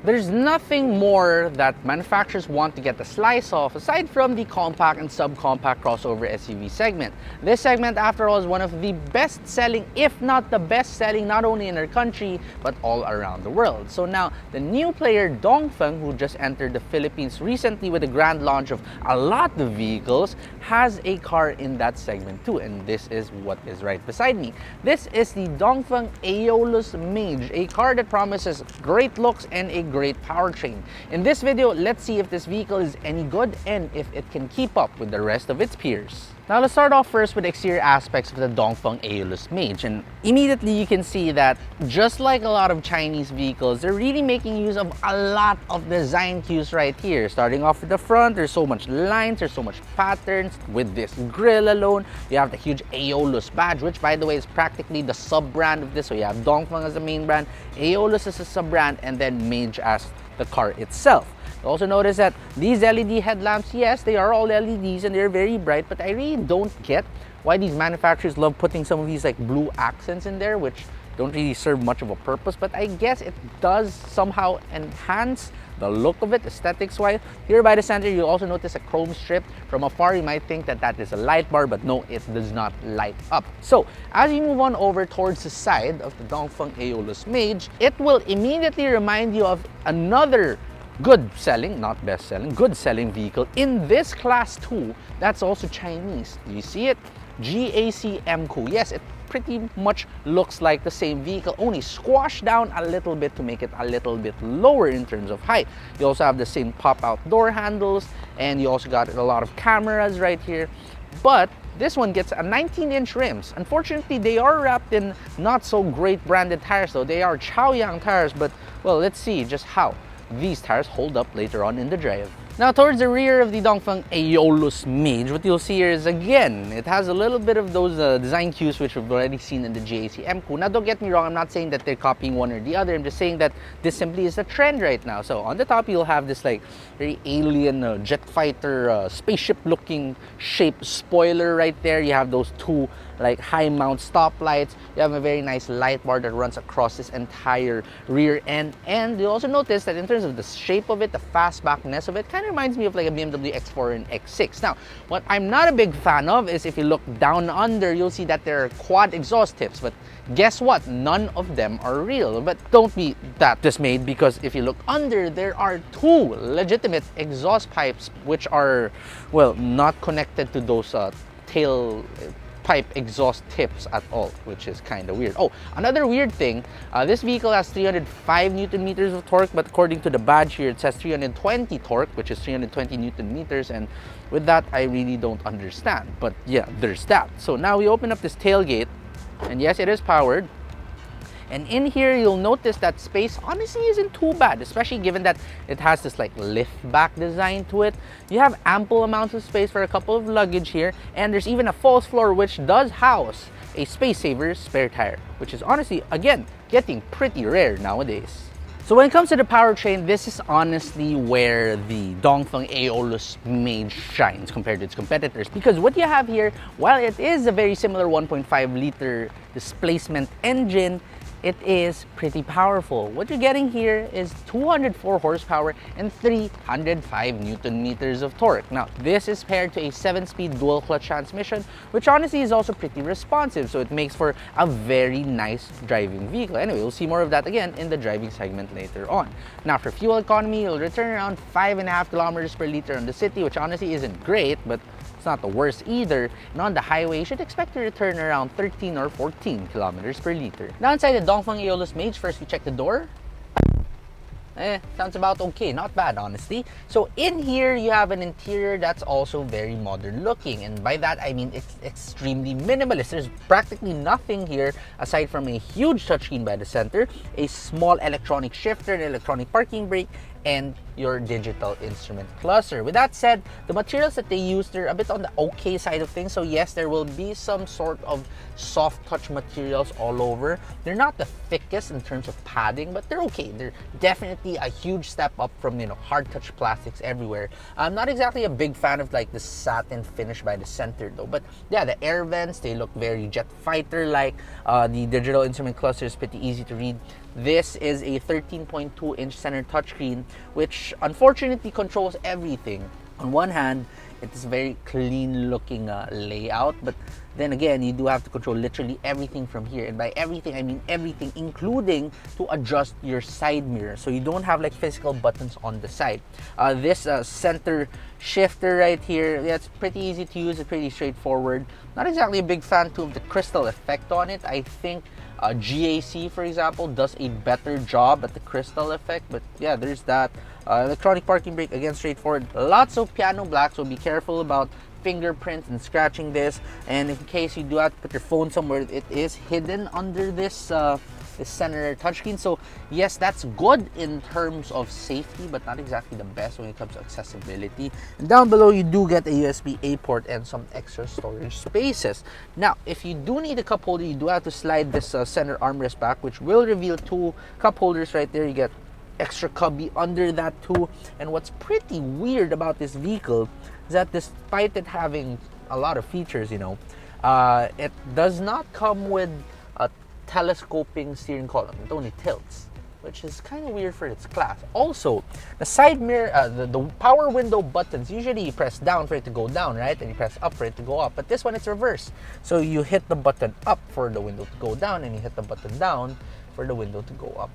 There's nothing more that manufacturers want to get a slice of aside from the compact and subcompact crossover SUV segment. This segment, after all, is one of the best-selling, if not the best-selling, not only in our country, but all around the world. So now, the new player Dongfeng, who just entered the Philippines recently with the grand launch of a lot of vehicles, has a car in that segment too, and this is what is right beside me. This is the Dongfeng Aeolus Mage, a car that promises great looks and a great powertrain. In this video, let's see if this vehicle is any good and if it can keep up with the rest of its peers. Now let's start off first with the exterior aspects of the Dongfeng Aeolus Mage, and immediately you can see that just like a lot of Chinese vehicles, they're really making use of a lot of design cues right here. Starting off with the front, there's so much lines, there's so much patterns. With this grille alone, you have the huge Aeolus badge, which by the way is practically the sub-brand of this. So you have Dongfeng as the main brand, Aeolus as a sub-brand, and then Mage as the car itself. Also notice that these LED headlamps, yes, they are all LEDs and they're very bright, but I really don't get why these manufacturers love putting some of these like blue accents in there, which don't really serve much of a purpose, but I guess it does somehow enhance the look of it aesthetics-wise. Here by the center, you also notice a chrome strip. From afar, you might think that that is a light bar, but no, it does not light up. So as you move on over towards the side of the Dongfeng Aeolus Mage, it will immediately remind you of another good selling, not best selling, good selling vehicle in this class too. That's also Chinese. Do you see it? GAC MQ. Yes, it pretty much looks like the same vehicle, only squashed down a little bit to make it a little bit lower in terms of height. You also have the same pop-out door handles, and you also got a lot of cameras right here. But this one gets a 19-inch rims. Unfortunately, they are wrapped in not so great branded tires though. They are Chaoyang tires, but well, let's see just how these tires hold up later on in the drive. Now towards the rear of the Dongfeng Aeolus Mage, what you'll see here is again, it has a little bit of those design cues which we've already seen in the GAC MQ. Now don't get me wrong, I'm not saying that they're copying one or the other, I'm just saying that this simply is a trend right now. So on the top you'll have this like very alien jet fighter spaceship looking shaped spoiler right there. You have those two like high mount stoplights. You have a very nice light bar that runs across this entire rear end, and you'll also notice that in terms of the shape of it, the fastbackness of it, kind of reminds me of like a BMW X4 and X6. Now, what I'm not a big fan of is if you look down under, you'll see that there are quad exhaust tips, but guess what? None of them are real. But don't be that dismayed, because if you look under, there are two legitimate exhaust pipes which are, well, not connected to those tail pipe exhaust tips at all, which is kind of weird. Oh, another weird thing, this vehicle has 305 Newton meters of torque, but according to the badge here, it says 320 torque, which is 320 Newton meters, and with that, I really don't understand. But yeah, there's that. So now we open up this tailgate, and yes, it is powered. And in here, you'll notice that space honestly isn't too bad, especially given that it has this like lift back design to it. You have ample amounts of space for a couple of luggage here, and there's even a false floor which does house a space saver spare tire, which is honestly, again, getting pretty rare nowadays. So when it comes to the powertrain, this is honestly where the Dongfeng Aeolus Mage shines compared to its competitors, because what you have here, while it is a very similar 1.5 liter displacement engine, it is pretty powerful. What you're getting here is 204 horsepower and 305 Newton meters of torque. Now, this is paired to a 7-speed dual clutch transmission, which honestly is also pretty responsive, so it makes for a very nice driving vehicle. Anyway, we'll see more of that again in the driving segment later on. Now, for fuel economy, you'll return around 5.5 kilometers per liter on the city, which honestly isn't great, but it's not the worst either. And on the highway, you should expect to return around 13 or 14 kilometers per liter. Now inside the Dongfeng Aeolus Mage, first we check the door. Sounds about okay, not bad honestly. So in here, you have an interior that's also very modern looking, and by that I mean it's extremely minimalist. There's practically nothing here aside from a huge touchscreen by the center, a small electronic shifter, an electronic parking brake, and your digital instrument cluster. With that said, the materials that they use, they're a bit on the okay side of things. So yes, there will be some sort of soft touch materials all over. They're not the thickest in terms of padding, but they're okay. They're definitely a huge step up from, you know, hard touch plastics everywhere. I'm not exactly a big fan of like the satin finish by the center though, but yeah, the air vents, they look very jet fighter like. The digital instrument cluster is pretty easy to read. This is a 13.2-inch center touchscreen, which unfortunately controls everything. On one hand, it's very clean looking layout, but then again, you do have to control literally everything from here. And by everything, I mean everything, including to adjust your side mirror. So you don't have like physical buttons on the side. This center shifter right here, yeah, it's pretty easy to use. It's pretty straightforward. Not exactly a big fan too of the crystal effect on it. I think GAC, for example, does a better job at the crystal effect. But yeah, there's that. Electronic parking brake, again, straightforward. Lots of piano black, so be careful about fingerprints and scratching this. And in case you do have to put your phone somewhere, it is hidden under this this center touchscreen. So yes, that's good in terms of safety, but not exactly the best when it comes to accessibility. And down below, you do get a USB-A port and some extra storage spaces. Now, if you do need a cup holder, you do have to slide this center armrest back, which will reveal 2 cup holders right there. You get extra cubby under that too. And what's pretty weird about this vehicle is that despite it having a lot of features, you know, it does not come with a telescoping steering column. It only tilts, which is kind of weird for its class. Also, the side mirror, the power window buttons, usually you press down for it to go down, right? And you press up for it to go up. But this one, it's reversed. So you hit the button up for the window to go down, and you hit the button down for the window to go up.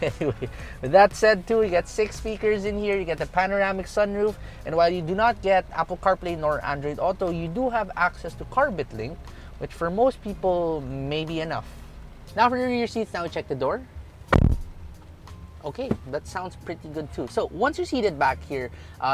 Anyway, with that said too, you get 6 speakers in here, you get the panoramic sunroof, and while you do not get Apple CarPlay nor Android Auto, you do have access to Carbit Link, which for most people may be enough. Now for the rear seats, now we check the door. Okay, that sounds pretty good too. So once you're seated back here,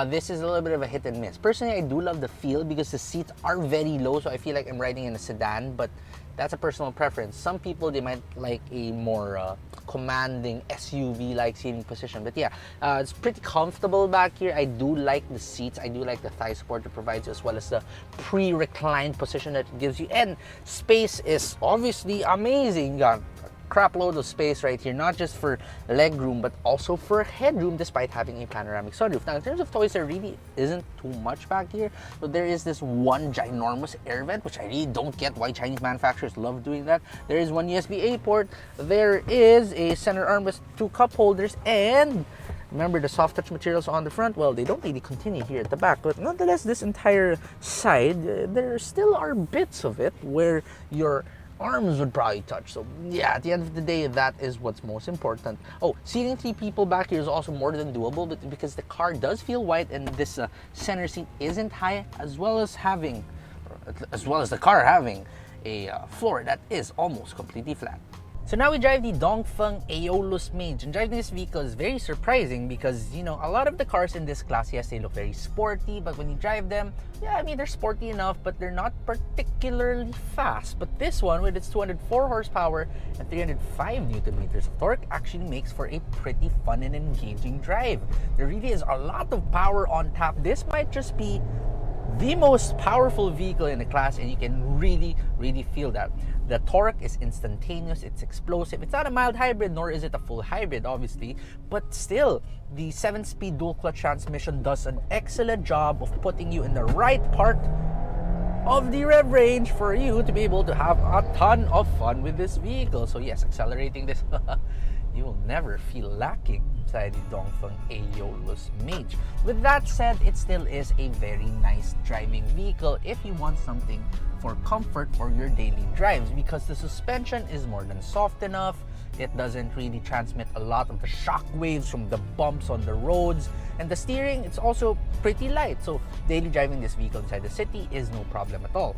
this is a little bit of a hit and miss. Personally, I do love the feel because the seats are very low, so I feel like I'm riding in a sedan, but that's a personal preference. Some people, they might like a more commanding SUV-like seating position. But yeah, it's pretty comfortable back here. I do like the seats. I do like the thigh support it provides you, as well as the pre-reclined position that it gives you. And space is obviously amazing. You got crap load of space right here, not just for leg room but also for headroom, despite having a panoramic sunroof. Now in terms of toys, there really isn't too much back here, but there is this one ginormous air vent, which I really don't get why Chinese manufacturers love doing that. There is one USB-A port, there is a center armrest, 2 cup holders, and remember the soft touch materials on the front, well, they don't really continue here at the back, but nonetheless, this entire side, there still are bits of it where your arms would probably touch. So yeah, at the end of the day, that is what's most important. Oh, seating 3 people back here is also more than doable, but because the car does feel wide and this center seat isn't high, as well as the car having a floor that is almost completely flat. So now we drive the Dongfeng Aeolus Mage, and driving this vehicle is very surprising because, you know, a lot of the cars in this class, yes, they look very sporty, but when you drive them, yeah, I mean, they're sporty enough, but they're not particularly fast. But this one, with its 204 horsepower and 305 Newton meters of torque, actually makes for a pretty fun and engaging drive. There really is a lot of power on tap. This might just be the most powerful vehicle in the class, and you can really feel that. The torque is instantaneous, it's explosive. It's not a mild hybrid, nor is it a full hybrid, obviously, but still, the 7-speed dual clutch transmission does an excellent job of putting you in the right part of the rev range for you to be able to have a ton of fun with this vehicle. So yes, accelerating this, you will never feel lacking inside the Dongfeng Aeolus Mage. With that said, it still is a very nice driving vehicle if you want something for comfort for your daily drives, because the suspension is more than soft enough. It doesn't really transmit a lot of the shock waves from the bumps on the roads, and the steering, it's also pretty light, so daily driving this vehicle inside the city is no problem at all.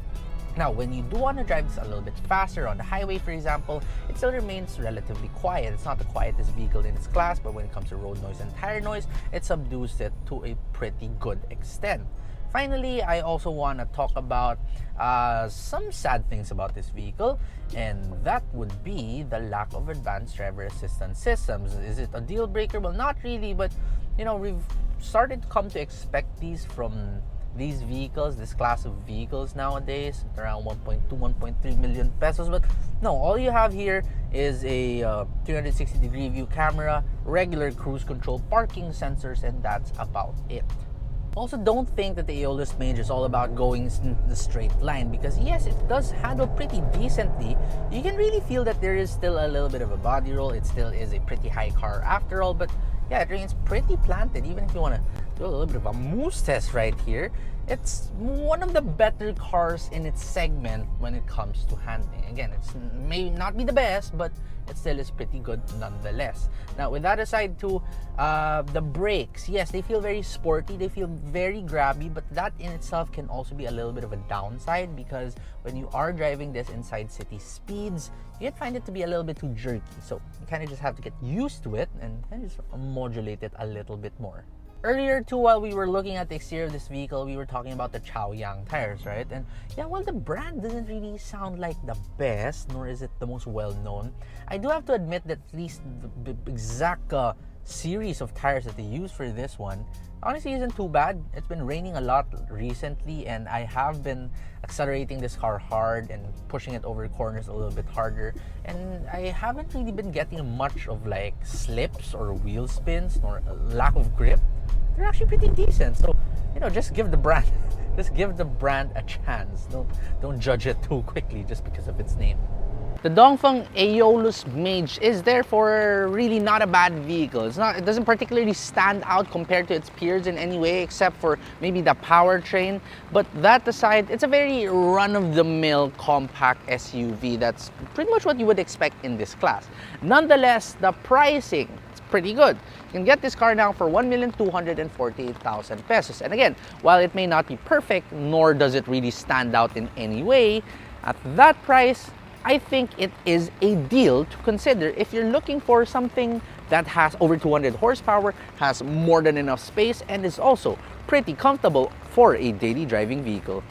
Now, when you do want to drive this a little bit faster on the highway, for example, it still remains relatively quiet. It's not the quietest vehicle in its class, but when it comes to road noise and tire noise, it subdues it to a pretty good extent. Finally, I also want to talk about some sad things about this vehicle, and that would be the lack of advanced driver assistance systems. Is it a deal breaker? Well, not really, but you know, we've started to come to expect these from these vehicles, this class of vehicles nowadays, around 1.2, 1.3 million pesos. But no, all you have here is a 360-degree view camera, regular cruise control, parking sensors, and that's about it. Also, don't think that the Aeolus Mage is all about going in the straight line, because yes, it does handle pretty decently. You can really feel that there is still a little bit of a body roll. It still is a pretty high car after all, but yeah, it remains pretty planted. Even if you want to do a little bit of a moose test right here, it's one of the better cars in its segment when it comes to handling. Again, it may not be the best, but it still is pretty good nonetheless. Now, with that aside too, the brakes, yes, they feel very sporty, they feel very grabby, but that in itself can also be a little bit of a downside, because when you are driving this inside city speeds, you can find it to be a little bit too jerky. So you kind of just have to get used to it and kind of just modulate it a little bit more. Earlier too, while we were looking at the exterior of this vehicle, we were talking about the Chaoyang tires, right? And yeah, while the brand doesn't really sound like the best, nor is it the most well-known, I do have to admit that at least the exact series of tires that they use for this one honestly isn't too bad. It's been raining a lot recently, and I have been accelerating this car hard and pushing it over corners a little bit harder, and I haven't really been getting much of like slips or wheel spins nor a lack of grip. They're actually pretty decent. So, you know, just give the brand a chance. Don't judge it too quickly just because of its name. The Dongfeng Aeolus Mage is therefore really not a bad vehicle. It doesn't particularly stand out compared to its peers in any way, except for maybe the powertrain. But that aside, it's a very run-of-the-mill compact SUV. That's pretty much what you would expect in this class. Nonetheless, the pricing, it's pretty good. You can get this car now for 1,248,000 pesos. And again, while it may not be perfect, nor does it really stand out in any way, at that price, I think it is a deal to consider if you're looking for something that has over 200 horsepower, has more than enough space, and is also pretty comfortable for a daily driving vehicle.